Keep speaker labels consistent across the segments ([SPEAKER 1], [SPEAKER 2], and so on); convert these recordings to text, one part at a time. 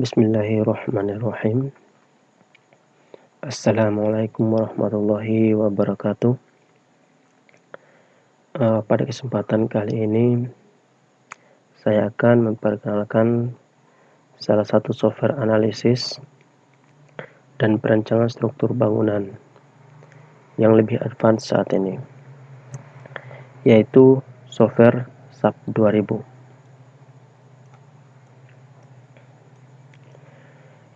[SPEAKER 1] Bismillahirrahmanirrahim. Assalamualaikum warahmatullahi wabarakatuh. Pada kesempatan kali ini saya akan memperkenalkan salah satu software analisis dan perancangan struktur bangunan yang lebih advance saat ini, yaitu software SAP 2000.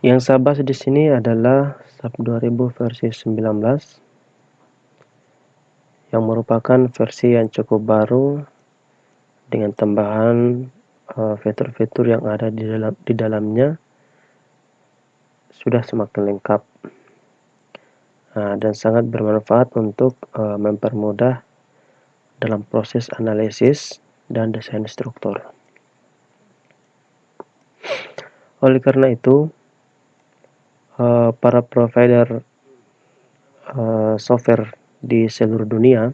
[SPEAKER 1] Yang saya bahas di sini adalah SAP 2000 versi 19 yang merupakan versi yang cukup baru dengan tambahan fitur-fitur yang ada di dalamnya sudah semakin lengkap dan sangat bermanfaat untuk mempermudah dalam proses analisis dan desain struktur. Oleh karena itu, para provider software di seluruh dunia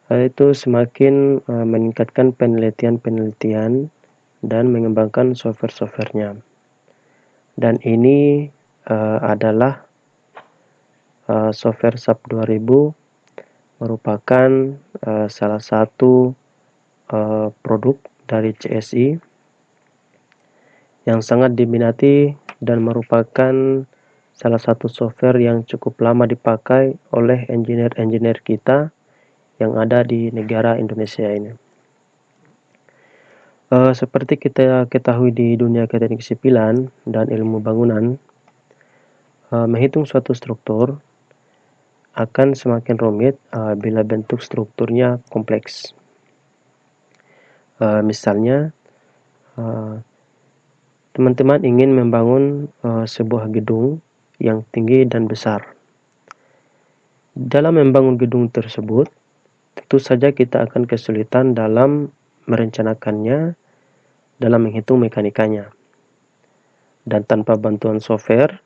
[SPEAKER 1] itu semakin meningkatkan penelitian dan mengembangkan software-softwarenya. Dan ini adalah software SAP 2000 merupakan salah satu produk dari CSI yang sangat diminati dan merupakan salah satu software yang cukup lama dipakai oleh engineer-engineer kita yang ada di negara Indonesia ini. Seperti kita ketahui di dunia teknik sipilan dan ilmu bangunan, menghitung suatu struktur akan semakin rumit bila bentuk strukturnya kompleks. Misalnya, teman-teman ingin membangun sebuah gedung yang tinggi dan besar. Dalam membangun gedung tersebut, tentu saja kita akan kesulitan dalam merencanakannya, dalam menghitung mekanikanya. Dan tanpa bantuan software,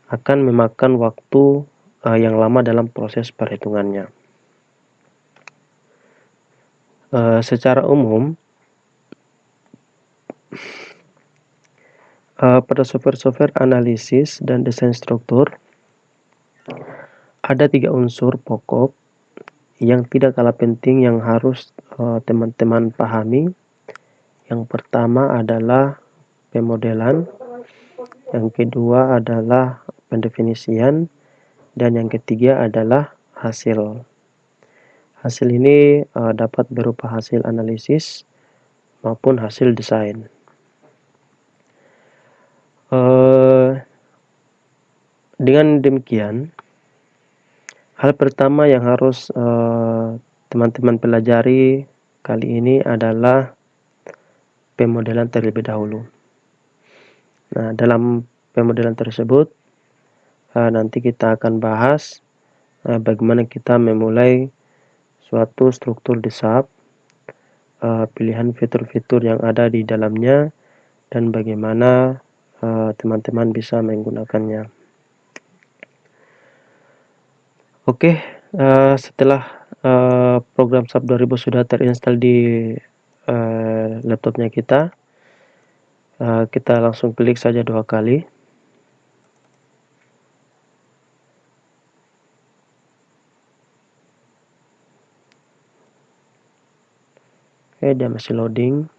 [SPEAKER 1] akan memakan waktu yang lama dalam proses perhitungannya. Secara umum, pada software analisis dan desain struktur ada 3 unsur pokok yang tidak kalah penting yang harus teman-teman pahami. Yang pertama adalah pemodelan, yang kedua adalah pendefinisian, dan yang ketiga adalah hasil. Hasil ini dapat berupa hasil analisis maupun hasil desain. Dengan demikian, hal pertama yang harus teman-teman pelajari kali ini adalah pemodelan terlebih dahulu. Nah, dalam pemodelan tersebut nanti kita akan bahas bagaimana kita memulai suatu struktur di SAP, pilihan fitur-fitur yang ada di dalamnya, dan bagaimana teman-teman bisa menggunakannya. Oke, setelah program SAP 2000 sudah terinstall di laptopnya kita langsung klik saja 2 kali. Oke, dia masih loading.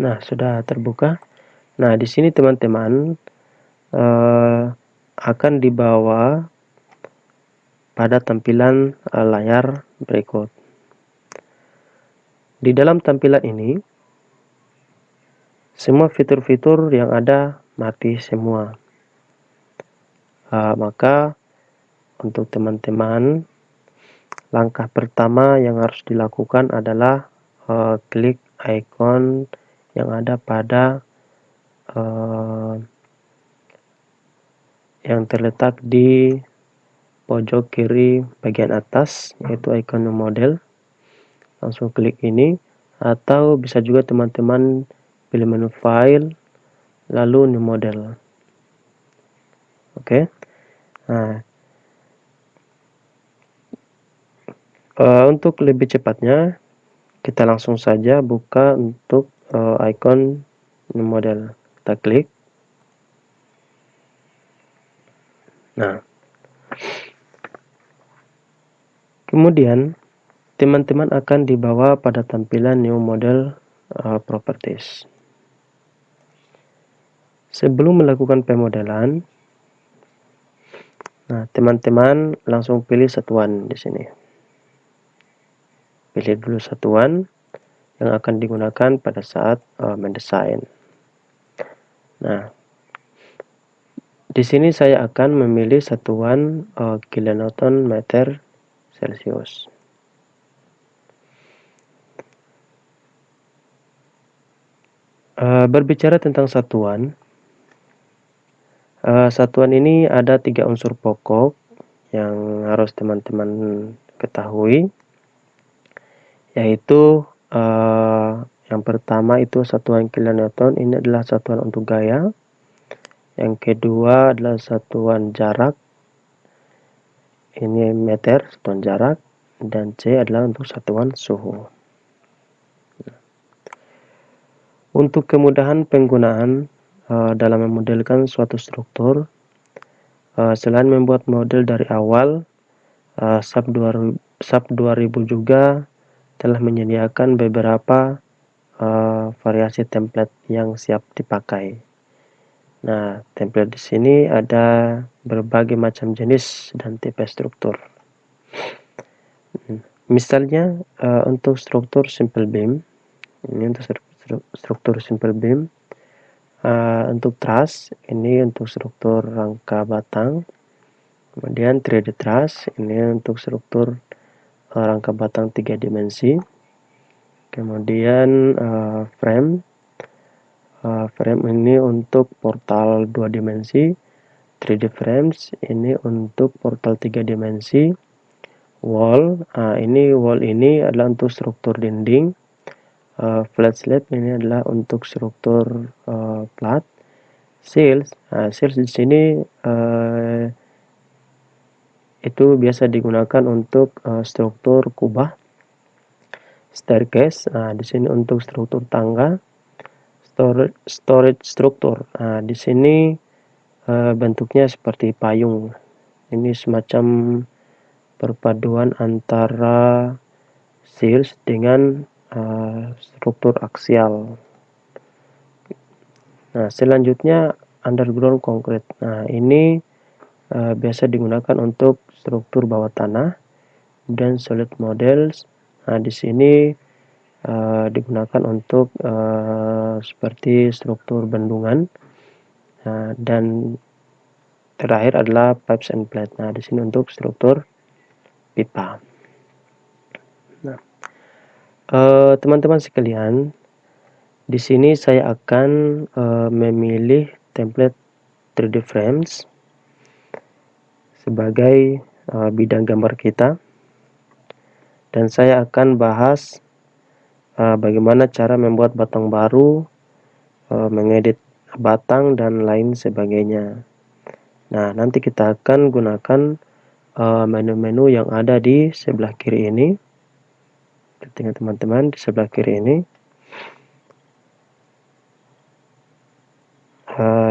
[SPEAKER 1] Nah, sudah terbuka. Nah, di sini teman-teman akan dibawa pada tampilan layar berikut. Di dalam tampilan ini, semua fitur-fitur yang ada mati semua. Maka untuk teman-teman, langkah pertama yang harus dilakukan adalah klik icon yang ada pada yang terletak di pojok kiri bagian atas, yaitu icon model. Langsung klik ini, atau bisa juga teman-teman pilih menu file lalu new model. Oke. Nah, Untuk lebih cepatnya, kita langsung saja buka untuk icon new model. Kita klik. Nah, kemudian teman-teman akan dibawa pada tampilan new model properties. Sebelum melakukan pemodelan, nah teman-teman langsung pilih satuan di sini. Pilih dulu satuan yang akan digunakan pada saat mendesain. Nah, di sini saya akan memilih satuan kilonewton meter Celsius. Berbicara tentang satuan, satuan ini ada 3 unsur pokok yang harus teman-teman ketahui, yaitu yang pertama itu satuan kilonewton, ini adalah satuan untuk gaya. Yang kedua adalah satuan jarak, ini meter, satuan jarak, dan C adalah untuk satuan suhu. Untuk kemudahan penggunaan dalam memodelkan suatu struktur, selain membuat model dari awal, SAP 2000 juga telah menyediakan beberapa variasi template yang siap dipakai. Nah, template di sini ada berbagai macam jenis dan tipe struktur. Misalnya untuk struktur simple beam, ini untuk struktur simple beam. Untuk truss, ini untuk struktur rangka batang. Kemudian 3D truss, ini untuk struktur rangka batang 3 dimensi. Kemudian frame ini untuk portal 2 dimensi. 3D frames ini untuk portal 3 dimensi. Wall, wall ini adalah untuk struktur dinding. Flat slab ini adalah untuk struktur plat. Shields di sini itu biasa digunakan untuk struktur kubah. Staircase, di sini untuk struktur tangga. Storage struktur, di sini bentuknya seperti payung. Ini semacam perpaduan antara shields dengan struktur aksial. Nah, selanjutnya underground concrete. Nah, ini biasa digunakan untuk struktur bawah tanah dan solid models. Nah, di sini digunakan untuk seperti struktur bendungan. Dan terakhir adalah pipes and plate. Nah, di sini untuk struktur pipa. Nah, teman-teman sekalian, di sini saya akan memilih template 3D frames sebagai bidang gambar kita, dan saya akan bahas bagaimana cara membuat batang baru, mengedit batang dan lain sebagainya. Nah, nanti kita akan gunakan menu-menu yang ada di sebelah kiri ini. Ketika teman-teman di sebelah kiri ini,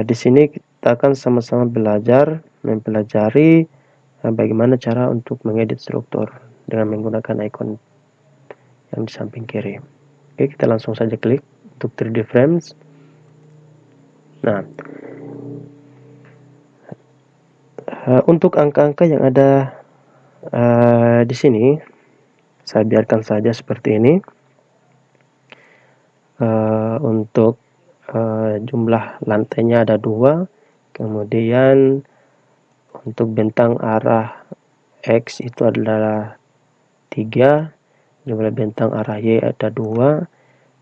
[SPEAKER 1] di sini kita akan sama-sama mempelajari bagaimana cara untuk mengedit struktur dengan menggunakan icon yang di samping kiri. Oke, kita langsung saja klik untuk 3D frames. Nah, untuk angka-angka yang ada di sini, saya biarkan saja seperti ini. Untuk jumlah lantainya ada 2, kemudian untuk bentang arah X itu adalah 3, jumlah bentang arah Y ada 2,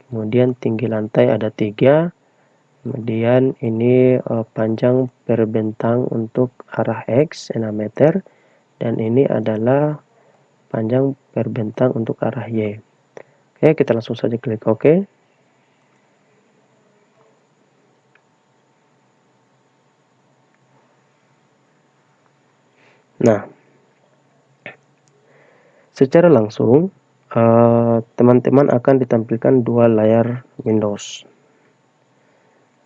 [SPEAKER 1] kemudian tinggi lantai ada 3, kemudian ini panjang per bentang untuk arah X 6 meter, dan ini adalah panjang per bentang untuk arah Y. Oke, kita langsung saja klik OK. Nah, secara langsung teman-teman akan ditampilkan dua layar Windows.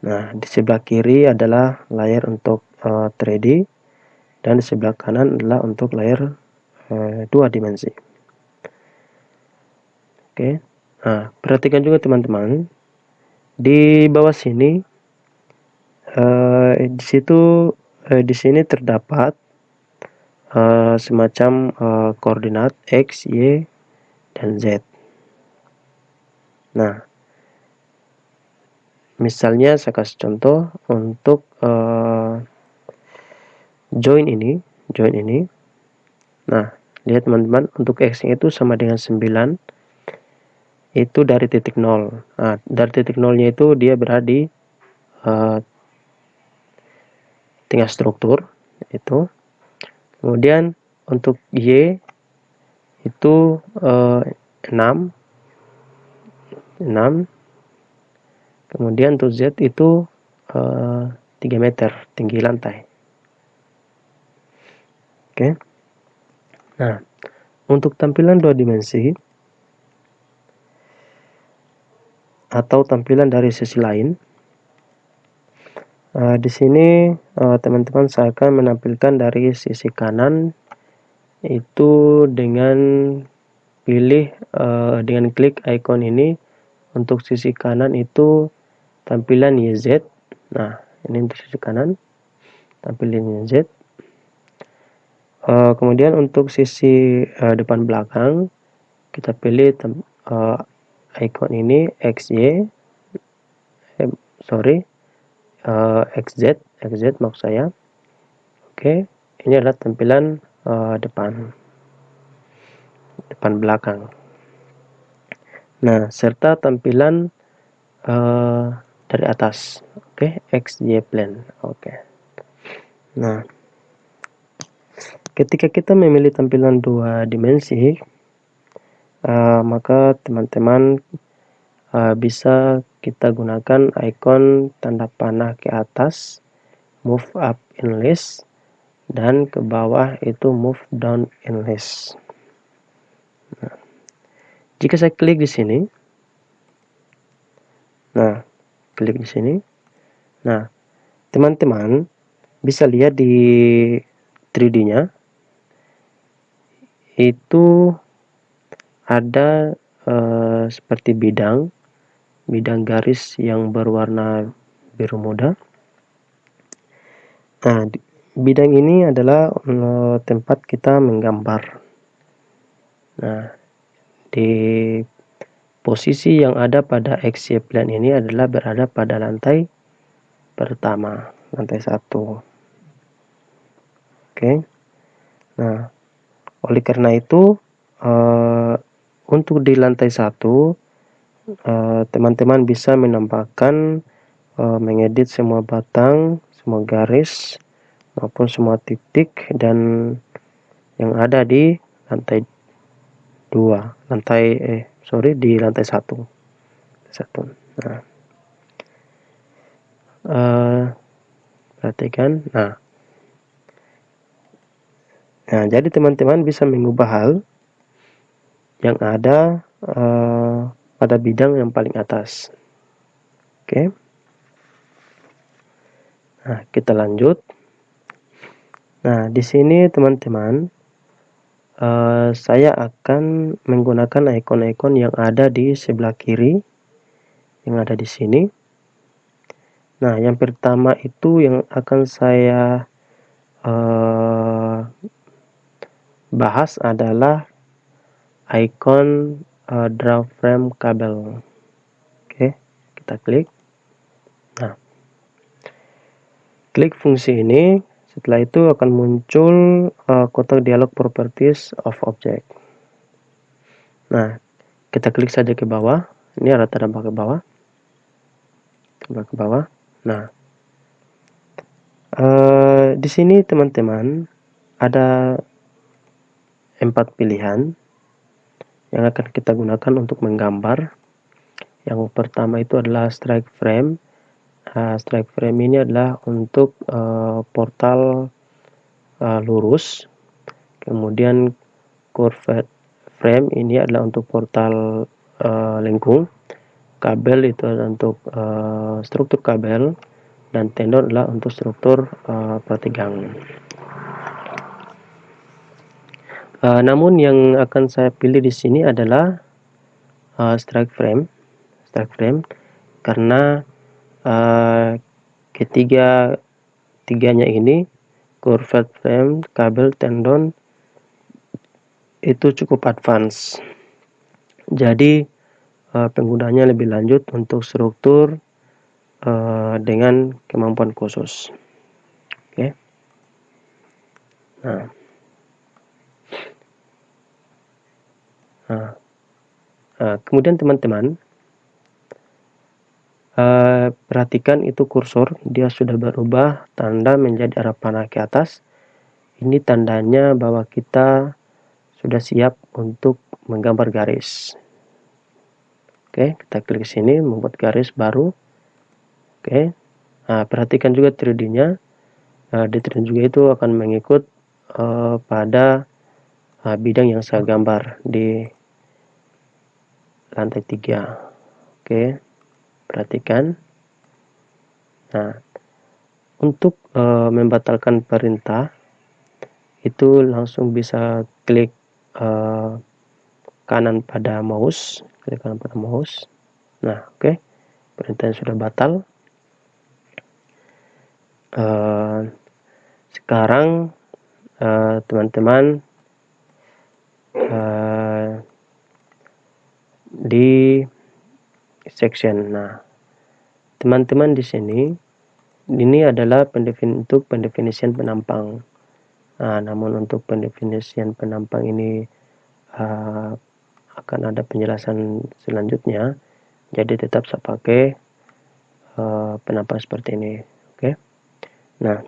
[SPEAKER 1] Nah, di sebelah kiri adalah layar untuk 3D dan di sebelah kanan adalah untuk layar 2 dimensi. Oke. Nah, perhatikan juga teman-teman, di bawah sini di sini terdapat semacam koordinat X, Y, dan Z. Nah, misalnya saya kasih contoh untuk join ini. Nah, lihat teman-teman, untuk X-nya itu sama dengan 9, itu dari titik 0. Nah, dari titik 0-nya itu dia berada di tengah struktur itu. Kemudian untuk Y itu 6. Kemudian untuk Z itu 3 meter tinggi lantai. Oke. Nah, untuk tampilan 2 dimensi atau tampilan dari sisi lain, di sini teman-teman saya akan menampilkan dari sisi kanan itu dengan dengan klik icon ini. Untuk sisi kanan itu tampilan YZ. Nah, ini untuk sisi kanan tampilan YZ. Kemudian untuk sisi depan belakang kita pilih icon ini XY, XZ maksud saya. Oke, ini adalah tampilan depan belakang. Nah, serta tampilan dari atas. Oke, XY plane. Oke. Nah, ketika kita memilih tampilan 2 dimensi, maka teman-teman bisa kita gunakan icon tanda panah ke atas, move up in list, dan ke bawah itu move down in list. Nah, jika saya klik di sini, nah teman-teman bisa lihat di 3D-nya itu ada seperti bidang garis yang berwarna biru muda. Nah, bidang ini adalah tempat kita menggambar. Nah, di posisi yang ada pada XY plane ini adalah berada pada lantai pertama, lantai 1. Oke. Nah, oleh karena itu untuk di lantai 1 teman-teman bisa menambahkan mengedit semua batang, semua garis maupun semua titik dan yang ada di lantai 2, di lantai 1. Nah, perhatikan. Nah, jadi teman-teman bisa mengubah hal yang ada pada bidang yang paling atas. Oke. Nah, kita lanjut. Nah, di sini teman-teman saya akan menggunakan ikon-ikon yang ada di sebelah kiri yang ada di sini. Nah, yang pertama itu yang akan saya bahas adalah icon draw frame kabel. Oke, kita klik. Nah, klik fungsi ini. Setelah itu akan muncul kotak dialog properties of object. Nah, kita klik saja ke bawah. Ini ada tanda ke bawah. Ke bawah. Nah, di sini teman-teman ada 4 pilihan yang akan kita gunakan untuk menggambar. Yang pertama itu adalah strike frame. Strike frame ini adalah untuk portal lurus, kemudian curved frame ini adalah untuk portal lengkung, kabel itu adalah untuk struktur kabel, dan tendon adalah untuk struktur pertegangan. Namun yang akan saya pilih di sini adalah strike frame, karena ketiganya ini, curved frame, kabel, tendon, itu cukup advance. Jadi penggunaannya lebih lanjut untuk struktur dengan kemampuan khusus. Oke. Kemudian teman-teman perhatikan itu kursor, dia sudah berubah tanda menjadi arah panah ke atas. Ini tandanya bahwa kita sudah siap untuk menggambar garis. Oke, kita klik sini membuat garis baru. Oke, perhatikan juga 3D-nya. Di 3D juga itu akan mengikut pada bidang yang saya gambar di lantai 3. Oke, perhatikan. Nah, untuk membatalkan perintah itu langsung bisa klik kanan pada mouse, Nah, oke, perintahnya sudah batal. Sekarang teman-teman di section. Nah, teman-teman di sini ini adalah untuk pendefinisian penampang. Namun untuk pendefinisian penampang ini akan ada penjelasan selanjutnya. Jadi tetap saya pakai penampang seperti ini. Oke. Nah,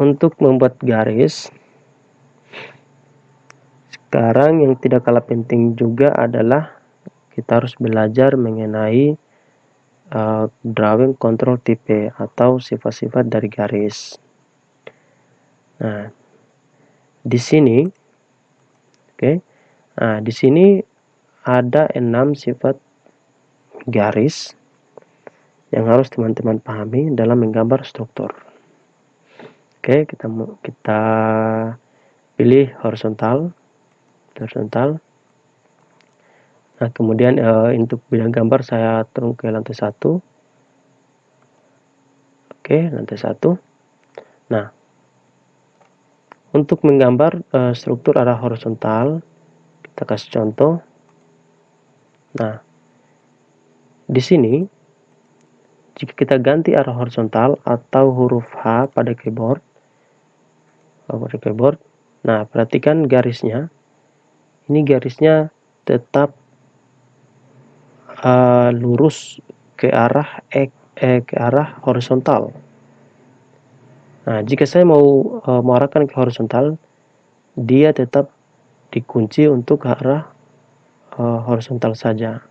[SPEAKER 1] untuk membuat garis, sekarang yang tidak kalah penting juga adalah kita harus belajar mengenai drawing control type atau sifat-sifat dari garis. Nah, di sini, oke, di sini ada 6 sifat garis yang harus teman-teman pahami dalam menggambar struktur. Oke, kita pilih horizontal. Nah, kemudian untuk bidang gambar saya turun ke lantai 1. Oke, lantai 1. Nah, untuk menggambar struktur arah horizontal, kita kasih contoh. Nah, di sini jika kita ganti arah horizontal atau huruf H pada keyboard, nah perhatikan garisnya. Ini garisnya tetap lurus ke arah horizontal. Nah, jika saya mau mengarahkan ke horizontal, dia tetap dikunci untuk ke arah horizontal saja,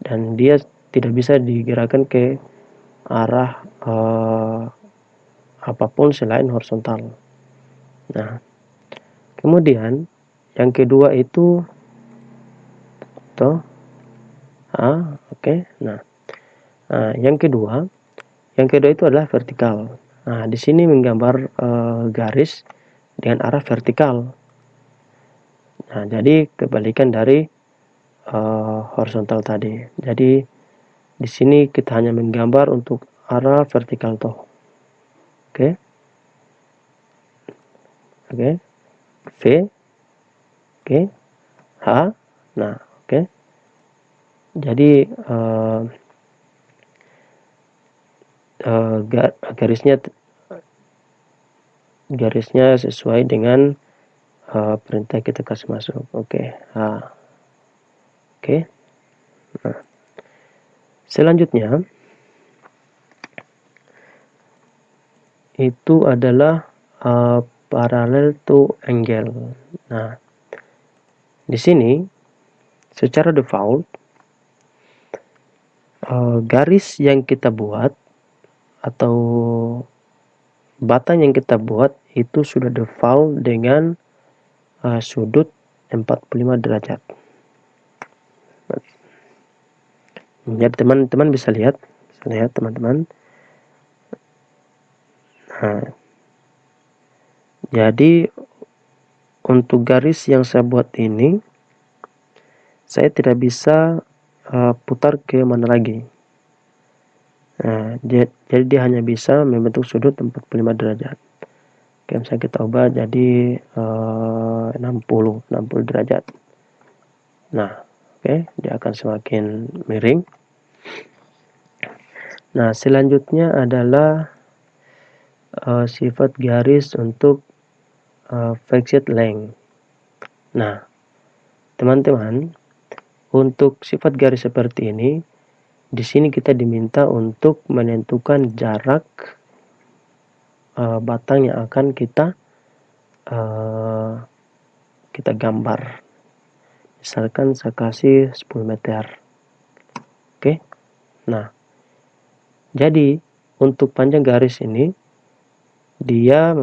[SPEAKER 1] dan dia tidak bisa digerakkan ke arah apapun selain horizontal. Nah, kemudian yang kedua itu oke. Nah, yang kedua itu adalah vertikal. Nah, di sini menggambar garis dengan arah vertikal. Nah, jadi kebalikan dari horizontal tadi. Jadi di sini kita hanya menggambar untuk arah vertikal toh. Oke. V. Oke. H. Nah, oke. Jadi garisnya sesuai dengan perintah kita kasih masuk. Oke. Oke. Nah, selanjutnya itu adalah parallel to angle. Nah, di sini secara default garis yang kita buat atau batang yang kita buat itu sudah default dengan sudut 45 derajat. Jadi teman-teman bisa lihat teman-teman. Nah, jadi untuk garis yang saya buat ini, saya tidak bisa putar ke mana lagi. Nah, jadi dia hanya bisa membentuk sudut 45 derajat. Oke, misalnya kita ubah jadi 60 derajat. Nah, oke, dia akan semakin miring. Nah, selanjutnya adalah sifat garis untuk fixed length. Nah, teman-teman, untuk sifat garis seperti ini, di sini kita diminta untuk menentukan jarak batang yang akan kita gambar. Misalkan saya kasih 10 meter. Oke. Nah, jadi untuk panjang garis ini dia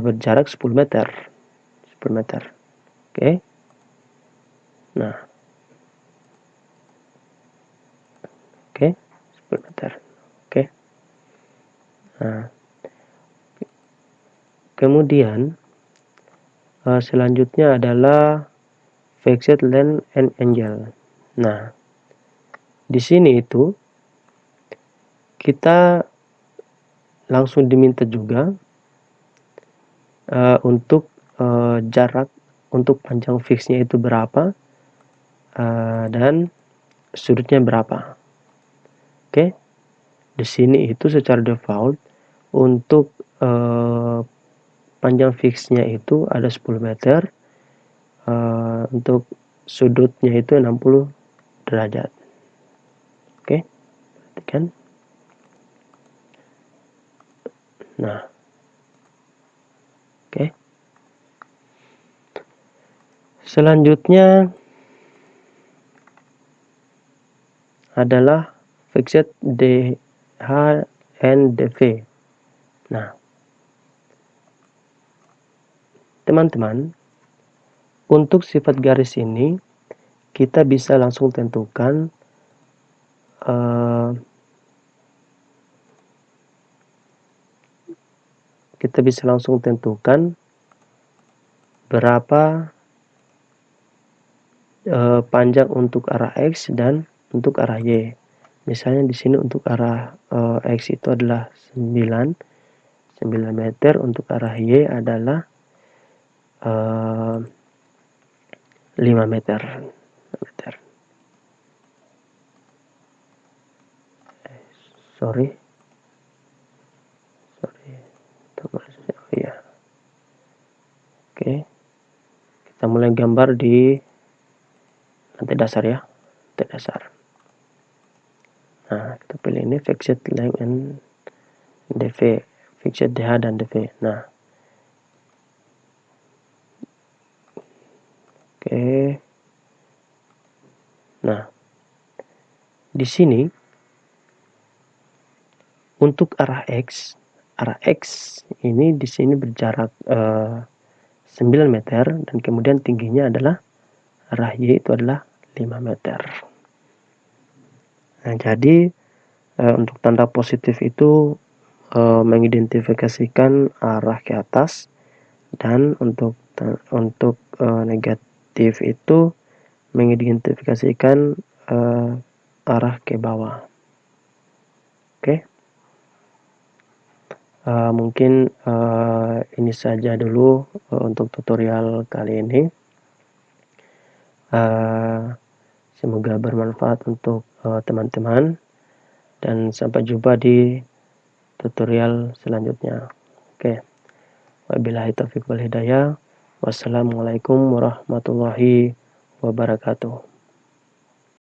[SPEAKER 1] berjarak 10 meter. 10 meter. Oke. Nah. Oke, 10 meter. Oke. Nah. Kemudian selanjutnya adalah fixed length and angle. Nah, di sini itu kita langsung diminta juga untuk jarak untuk panjang fixnya itu berapa dan sudutnya berapa. Oke. Di sini itu secara default untuk panjang fixnya itu ada 10 meter, untuk sudutnya itu 60 derajat. Oke, perhatikan. Nah, oke. Selanjutnya adalah fixed DH and DV. Nah, teman-teman, untuk sifat garis ini kita bisa langsung tentukan berapa panjang untuk arah X dan untuk arah Y. Misalnya di sini untuk arah X itu adalah 9 meter, untuk arah Y adalah 5 meter. Sorry. Oh ya. Oke. Kita mulai gambar di lantai dasar ya. Lantai dasar. Nah, kita pilih ini fixed length and DV. Fixed DH dan DV. Nah. Oke. Nah. Di sini untuk arah X ini di sini berjarak 9 meter dan kemudian tingginya adalah arah Y itu adalah 5 meter. Nah, jadi untuk tanda positif itu mengidentifikasikan arah ke atas, dan untuk negatif itu mengidentifikasikan arah ke bawah. Oke. Mungkin ini saja dulu untuk tutorial kali ini. Semoga bermanfaat untuk teman-teman, dan sampai jumpa di tutorial selanjutnya. Oke. Wabillahi taufiq wal hidayah. Wassalamualaikum warahmatullahi wabarakatuh.